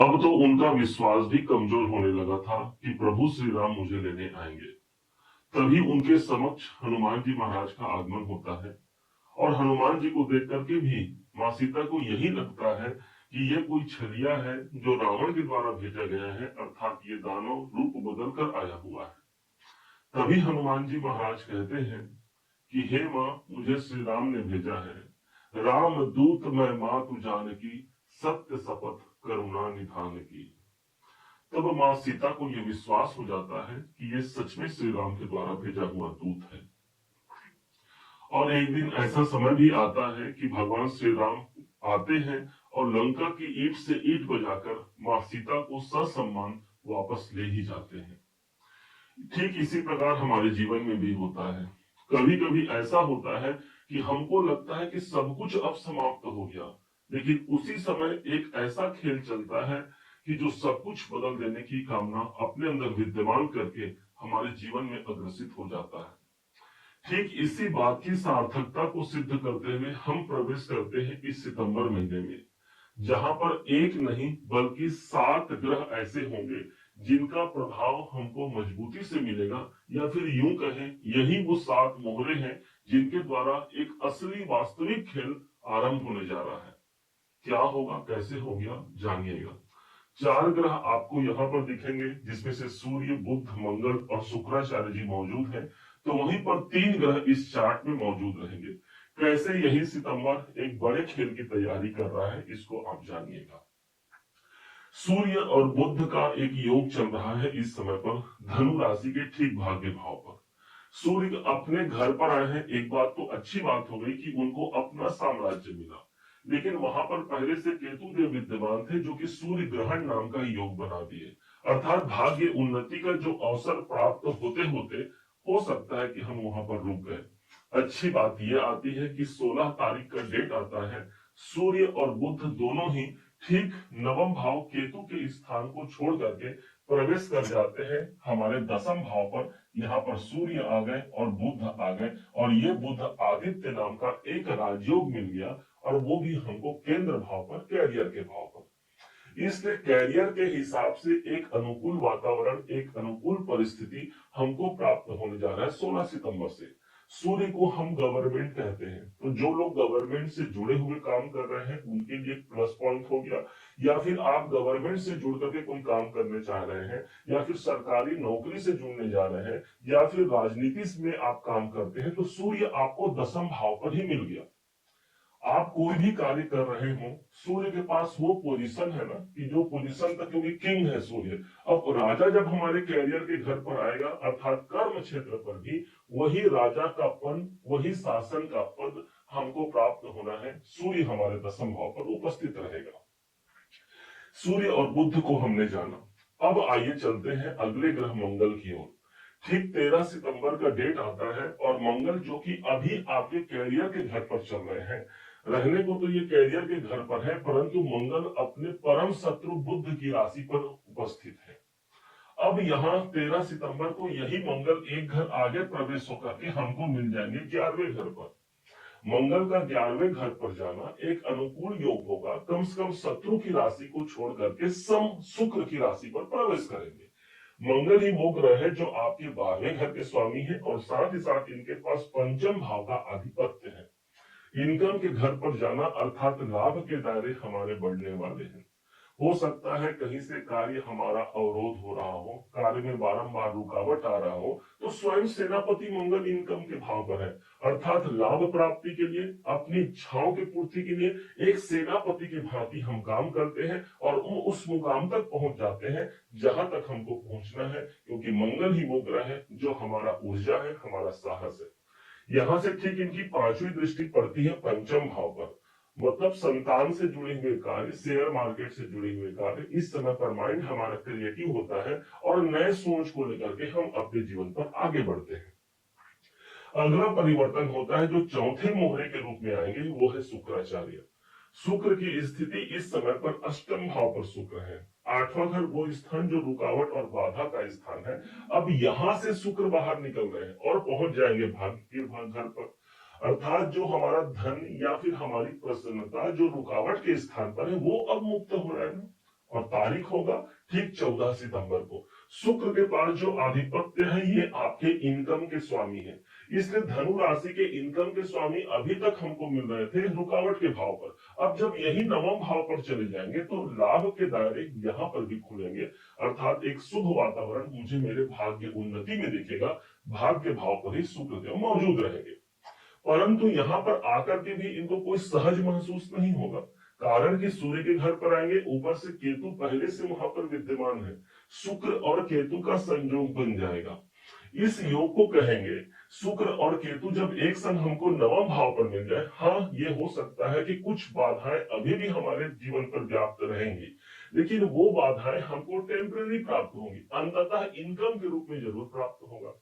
अब तो उनका विश्वास भी कमजोर होने लगा था कि प्रभु श्री राम मुझे लेने आएंगे। तभी उनके समक्ष हनुमान जी महाराज का आगमन होता है और हनुमान जी को देख करके भी माँ सीता को यही लगता है कि ये कोई छलिया है जो रावण के द्वारा भेजा गया है, अर्थात ये दानव रूप बदल कर आया हुआ है। तभी हनुमान जी महाराज कहते हैं कि हे माँ, मुझे श्री राम ने भेजा है। राम दूत मैं मातु जानकी, सत्य शपथ करुणा निधान की। तब माँ सीता को यह विश्वास हो जाता है कि ये सच में श्री राम के द्वारा भेजा हुआ दूत है। और एक दिन ऐसा समय भी आता है कि भगवान श्री राम आते हैं और लंका की ईंट से ईंट बजाकर माँ सीता को ससम्मान वापस ले ही जाते हैं। ठीक इसी प्रकार हमारे जीवन में भी होता है। कभी कभी ऐसा होता है कि हमको लगता है कि सब कुछ अब समाप्त हो गया, लेकिन उसी समय एक ऐसा खेल चलता है कि जो सब कुछ बदल देने की कामना अपने अंदर विद्यमान करके हमारे जीवन में अग्रसित हो जाता है। ठीक इसी बात की सार्थकता को सिद्ध करते हुए हम प्रवेश करते हैं इस सितंबर महीने में, जहां पर एक नहीं बल्कि 7 ग्रह ऐसे होंगे जिनका प्रभाव हमको मजबूती से मिलेगा, या फिर यूं कहें यही वो 7 मोहरे हैं जिनके द्वारा एक असली वास्तविक खेल आरंभ होने जा रहा है। क्या होगा, कैसे हो गया, जानिएगा। 4 ग्रह आपको यहाँ पर दिखेंगे, जिसमें से सूर्य, बुध, मंगल और शुक्राचार्य जी मौजूद हैं। तो वहीं पर 3 ग्रह इस चार्ट में मौजूद रहेंगे। कैसे यही सितंबर एक बड़े खेल की तैयारी कर रहा है, इसको आप जानिएगा। सूर्य और बुध का एक योग चल रहा है इस समय पर धनु राशि के ठीक भाग्य भाव पर। सूर्य अपने घर पर आए हैं। एक बात तो अच्छी बात हो गई कि उनको अपना साम्राज्य मिला, लेकिन वहां पर पहले से केतु देव विद्यमान थे जो कि सूर्य ग्रहण नाम का योग बना दिए। अर्थात भाग्य उन्नति का जो अवसर प्राप्त होते होते हो सकता है कि हम वहां पर रुक गए। अच्छी बात यह आती है कि 16 तारीख का डेट आता है, सूर्य और बुध दोनों ही ठीक नवम भाव केतु के स्थान को छोड़ करके प्रवेश कर जाते हैं हमारे दसम भाव पर। यहाँ पर सूर्य आ गए और बुध आ गए, और ये बुध आदित्य नाम का एक राजयोग मिल गया, और वो भी हमको केंद्र भाव पर, कैरियर के भाव पर। इसलिए कैरियर के हिसाब से एक अनुकूल वातावरण, एक अनुकूल परिस्थिति हमको प्राप्त होने जा रहा है 16 सितंबर से। सूर्य को हम गवर्नमेंट कहते हैं, तो जो लोग गवर्नमेंट से जुड़े हुए काम कर रहे हैं उनके लिए प्लस पॉइंट हो गया। या फिर आप गवर्नमेंट से जुड़ करके कोई काम करने चाह रहे हैं, या फिर सरकारी नौकरी से जुड़ने जा रहे हैं, या फिर राजनीति में आप काम करते हैं, तो सूर्य आपको दसम भाव पर ही मिल गया। आप कोई भी कार्य कर रहे हो, सूर्य के पास वो पोजीशन है ना कि जो पोजीशन तक, क्योंकि किंग है सूर्य। अब राजा जब हमारे कैरियर के घर पर आएगा, अर्थात कर्म क्षेत्र पर भी वही राजा का पद, वही शासन का पद हमको प्राप्त होना है। सूर्य हमारे दसम भाव पर उपस्थित रहेगा। सूर्य और बुध को हमने जाना। अब आइए चलते हैं अगले ग्रह मंगल की ओर। ठीक 13 सितंबर का डेट आता है, और मंगल जो कि अभी आपके कैरियर के घर पर चल रहे हैं, रहने को तो ये कैरियर के घर पर है, परंतु मंगल अपने परम शत्रु बुध की राशि पर उपस्थित है। अब यहाँ 13 सितंबर को यही मंगल एक घर आगे प्रवेश होकर के हमको मिल जाएंगे 11वें घर पर। मंगल का 11वें घर पर जाना एक अनुकूल योग होगा। कम से कम शत्रु की राशि को छोड़ करके सम शुक्र की राशि पर प्रवेश करेंगे। मंगल ही वो ग्रह है जो आपके 12वें घर के स्वामी है, और साथ ही साथ इनके पास पंचम भाव का आधिपत्य है। इनकम के घर पर जाना अर्थात लाभ के दायरे हमारे बढ़ने वाले हैं। हो सकता है कहीं से कार्य हमारा अवरोध हो रहा हो, कार्य में बारंबार रुकावट आ रहा हो, तो स्वयं सेनापति मंगल इनकम के भाव पर है। अर्थात लाभ प्राप्ति के लिए, अपनी इच्छाओं की पूर्ति के लिए एक सेनापति की भांति हम काम करते हैं, और उस मुकाम तक पहुंच जाते हैं जहां तक हमको पहुंचना है, क्योंकि मंगल ही वो ग्रह है जो हमारा ऊर्जा है, हमारा साहस है। यहां से ठीक इनकी 5वीं दृष्टि पड़ती है पंचम भाव पर। मतलब संतान से जुड़े हुए कार्य, शेयर मार्केट से जुड़े हुए कार्य, इस समय पर माइंड हमारा क्रिएटिव होता है, और नए सोच को लेकर के हम अपने जीवन पर आगे बढ़ते हैं। अगला परिवर्तन होता है जो चौथे मोहरे के रूप में आएंगे, वो है शुक्राचार्य। शुक्र की स्थिति इस समय पर अष्टम भाव पर शुक्र है। 8वां घर वो स्थान जो रुकावट और बाधा का स्थान है। अब यहां से शुक्र बाहर निकल रहे हैं और पहुंच जाएंगे भाग्य के घर पर। अर्थात जो हमारा धन या फिर हमारी प्रसन्नता जो रुकावट के स्थान पर है, वो अब मुक्त हो रहा है। और तारीख होगा ठीक 14 सितंबर को। शुक्र के पास जो आधिपत्य है ये आपके इनकम के स्वामी है, इसलिए धनु राशि के इनकम के स्वामी अभी तक हमको मिल रहे थे रुकावट के भाव पर। अब जब यही नवम भाव पर चले जाएंगे तो लाभ के दायरे यहाँ पर भी खुलेंगे, अर्थात एक शुभ वातावरण मुझे मेरे भाग्य उन्नति में दिखेगा। भाग्य भाव पर ही शुक्र देव मौजूद रहेंगे, परंतु यहाँ पर आकर के भी इनको कोई सहज महसूस नहीं होगा, कारण कि सूर्य के घर पर आएंगे, ऊपर से केतु पहले से वहां पर विद्यमान है, शुक्र और केतु का संयोग बन जाएगा। इस योग को कहेंगे शुक्र और केतु जब एक संग हमको नवम भाव पर मिल जाए, हाँ ये हो सकता है कि कुछ बाधाएं अभी भी हमारे जीवन पर व्याप्त रहेंगी, लेकिन वो बाधाएं हमको टेम्पररी प्राप्त होंगी, अंततः इनकम के रूप में जरूर प्राप्त होगा।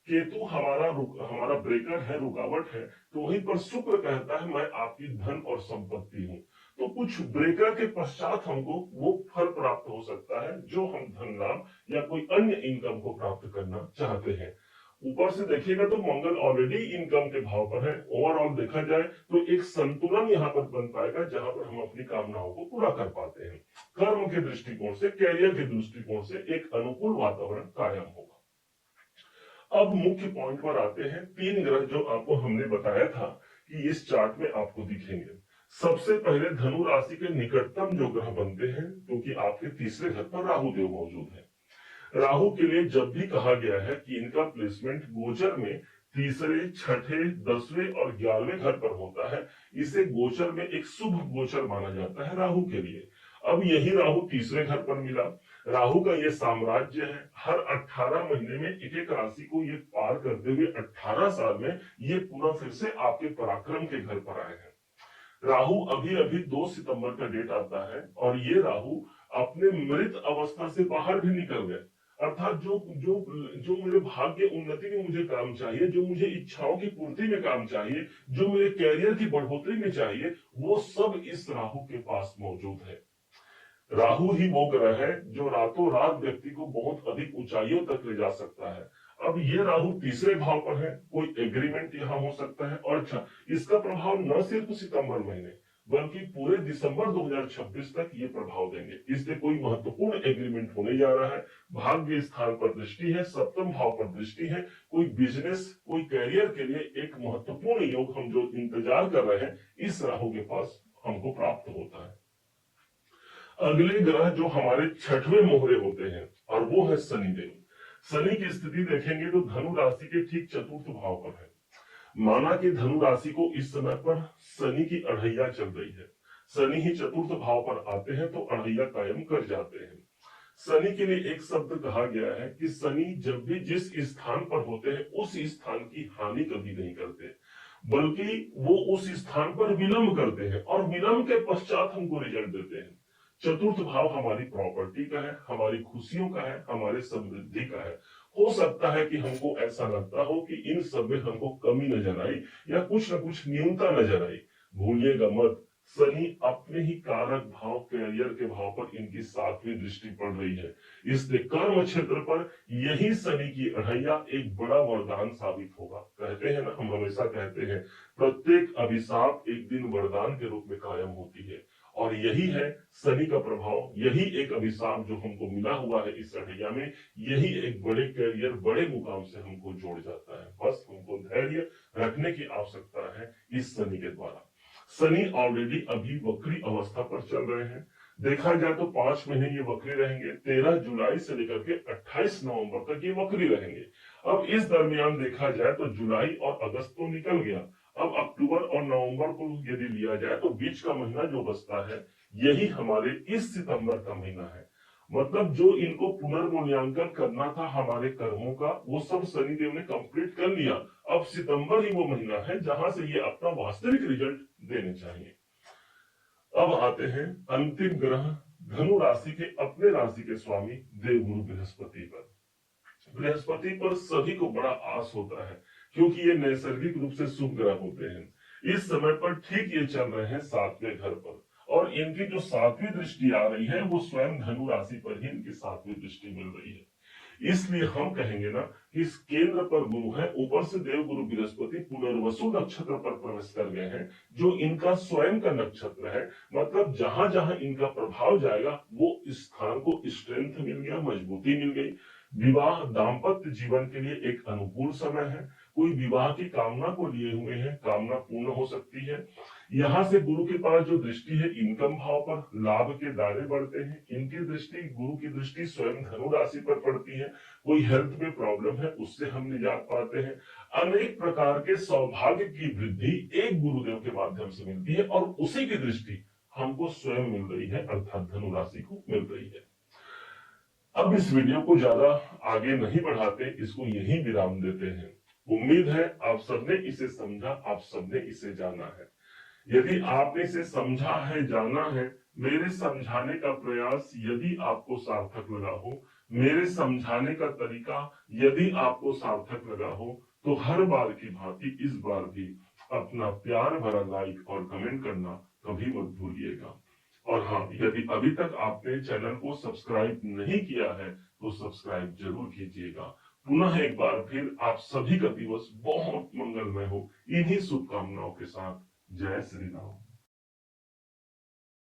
केतु हमारा ब्रेकर है, रुकावट है, तो वहीं पर शुक्र कहता है मैं आपकी धन और संपत्ति हूं। तो कुछ ब्रेकर के पश्चात हमको वो फल प्राप्त हो सकता है जो हम धन लाभ या कोई अन्य इनकम को प्राप्त करना चाहते हैं। ऊपर से देखिएगा तो मंगल ऑलरेडी इनकम के भाव पर है, ओवरऑल देखा जाए तो एक संतुलन यहाँ पर बन पाएगा जहां पर हम अपनी कामनाओं को पूरा कर पाते हैं। कर्म के दृष्टिकोण से, कैरियर के दृष्टिकोण से एक अनुकूल वातावरण कायम होगा। अब मुख्य पॉइंट पर आते हैं, 3 ग्रह जो आपको हमने बताया था कि इस चार्ट में आपको दिखेंगे। सबसे पहले धनु राशि के निकटतम जो ग्रह बनते हैं, क्योंकि आपके तीसरे घर पर राहु देव मौजूद है। राहु के लिए जब भी कहा गया है कि इनका प्लेसमेंट गोचर में तीसरे, छठे, 10वें और 11वें घर पर होता है, इसे गोचर में एक शुभ गोचर माना जाता है राहु के लिए। अब यही राहु तीसरे घर पर मिला। राहु का ये साम्राज्य है, हर 18 महीने में एक एक राशि को ये पार करते हुए 18 साल में ये पुनः फिर से आपके पराक्रम के घर पर आए हैं। राहु अभी अभी 2 सितंबर का डेट आता है और ये राहु अपने मृत अवस्था से बाहर भी निकल गए, अर्थात जो जो जो मेरे भाग्य उन्नति में मुझे काम चाहिए, जो मुझे इच्छाओं की पूर्ति में काम चाहिए, जो मेरे कैरियर की बढ़ोतरी में चाहिए, वो सब इस राहु के पास मौजूद है। राहु ही वो ग्रह है जो रातों रात व्यक्ति को बहुत अधिक ऊंचाइयों तक ले जा सकता है। अब ये राहु तीसरे भाव पर है, कोई एग्रीमेंट यहाँ हो सकता है। और अच्छा, इसका प्रभाव न सिर्फ सितंबर महीने बल्कि पूरे दिसंबर 2026 तक ये प्रभाव देंगे, इसलिए कोई महत्वपूर्ण एग्रीमेंट होने जा रहा है। भाग्य स्थान पर दृष्टि है, सप्तम भाव पर दृष्टि है, कोई बिजनेस, कोई कैरियर के लिए एक महत्वपूर्ण योग हम जो इंतजार कर रहे हैं इस राहु के पास हमको प्राप्त होता है। अगले ग्रह जो हमारे 6वें मोहरे होते हैं और वो है शनिदेव। शनि की स्थिति देखेंगे तो धनु राशि के ठीक चतुर्थ भाव पर है। माना कि धनु राशि को इस समय पर शनि की अढ़ैया चल रही है, शनि ही चतुर्थ भाव पर आते हैं तो अढ़ैया कायम कर जाते हैं। शनि के लिए एक शब्द कहा गया है कि शनि जब भी जिस स्थान पर होते हैं उस स्थान की हानि कभी नहीं करते, बल्कि वो उस स्थान पर विलंब करते हैं और विलंब के पश्चात हमको रिजल्ट देते हैं। चतुर्थ भाव हमारी प्रॉपर्टी का है, हमारी खुशियों का है, हमारे समृद्धि का है। हो सकता है कि हमको ऐसा लगता हो कि इन सब में हमको कमी नजर आई या कुछ न कुछ न्यूनता नजर आई, भूलिएगा मत, शनि अपने ही कारक भाव कैरियर के भाव पर इनकी 7वीं दृष्टि पड़ रही है, इसलिए कर्म क्षेत्र पर यही शनि की अढ़ैया एक बड़ा वरदान साबित होगा। कहते हैं ना, हम हमेशा कहते हैं प्रत्येक अभिशाप एक दिन वरदान के रूप में कायम होती है, और यही है शनि का प्रभाव। यही एक अभिशाप जो हमको मिला हुआ है इस अढ़ैया में, यही एक बड़े कैरियर, बड़े मुकाम से हमको जोड़ जाता है। बस हमको धैर्य रखने की आवश्यकता है इस शनि के द्वारा। शनि ऑलरेडी अभी वक्री अवस्था पर चल रहे हैं, देखा जाए तो 5 महीने ये वक्री रहेंगे, 13 जुलाई से लेकर के 28 नवंबर तक ये वक्री रहेंगे। अब इस दरमियान देखा जाए तो जुलाई और अगस्त तो निकल गया, अब अक्टूबर और नवंबर को यदि लिया जाए तो बीच का महीना जो बचता है यही हमारे इस सितंबर का महीना है। मतलब जो इनको पुनर्मूल्यांकन करना था हमारे कर्मों का, वो सब शनिदेव ने कंप्लीट कर लिया। अब सितंबर ही वो महीना है जहां से ये अपना वास्तविक रिजल्ट देने चाहिए। अब आते हैं अंतिम ग्रह धनु राशि के अपने राशि के स्वामी देवगुरु बृहस्पति पर। बृहस्पति पर सभी को बड़ा आस होता है क्योंकि ये नैसर्गिक रूप से शुभ ग्रह होते हैं। इस समय पर ठीक ये चल रहे हैं 7वें घर पर, और इनकी जो 7वीं दृष्टि आ रही है वो स्वयं धनु राशि पर ही इनकी 7वीं दृष्टि मिल रही है। इसलिए हम कहेंगे ना कि इस केंद्र पर गुरु है, ऊपर से देव गुरु बृहस्पति पुनर्वसु नक्षत्र पर प्रवेश कर गए हैं, जो इनका स्वयं का नक्षत्र है। मतलब जहां जहां इनका प्रभाव जाएगा वो इस स्थान को स्ट्रेंथ मिल गया, मजबूती मिल गई। विवाह दाम्पत्य जीवन के लिए एक अनुकूल समय है। कोई विवाह की कामना को लिए हुए हैं, कामना पूर्ण हो सकती है। यहां से गुरु के पास जो दृष्टि है इनकम भाव पर, लाभ के दायरे बढ़ते हैं। इनकी दृष्टि, गुरु की दृष्टि स्वयं धनु राशि पर पड़ती है। कोई हेल्थ में प्रॉब्लम है उससे हम निजात पाते हैं। अनेक प्रकार के सौभाग्य की वृद्धि एक गुरुदेव के माध्यम से मिलती है और उसी की दृष्टि हमको स्वयं मिल रही है, अर्थात धनु राशि को मिल रही है। अब इस वीडियो को ज्यादा आगे नहीं बढ़ाते, इसको यहीं विराम देते हैं। उम्मीद है आप सबने इसे समझा, आप सबने इसे जाना है। यदि आपने इसे समझा है, जाना है, मेरे समझाने का प्रयास यदि आपको सार्थक लगा हो, मेरे समझाने का तरीका यदि आपको सार्थक लगा हो, तो हर बार की भांति इस बार भी अपना प्यार भरा लाइक और कमेंट करना कभी मत भूलिएगा। और हाँ, यदि अभी तक आपने चैनल को सब्सक्राइब नहीं किया है तो सब्सक्राइब जरूर कीजिएगा। पुनः एक बार फिर आप सभी का दिवस बहुत मंगलमय हो, इन्हीं शुभकामनाओं के साथ। जय श्री राम।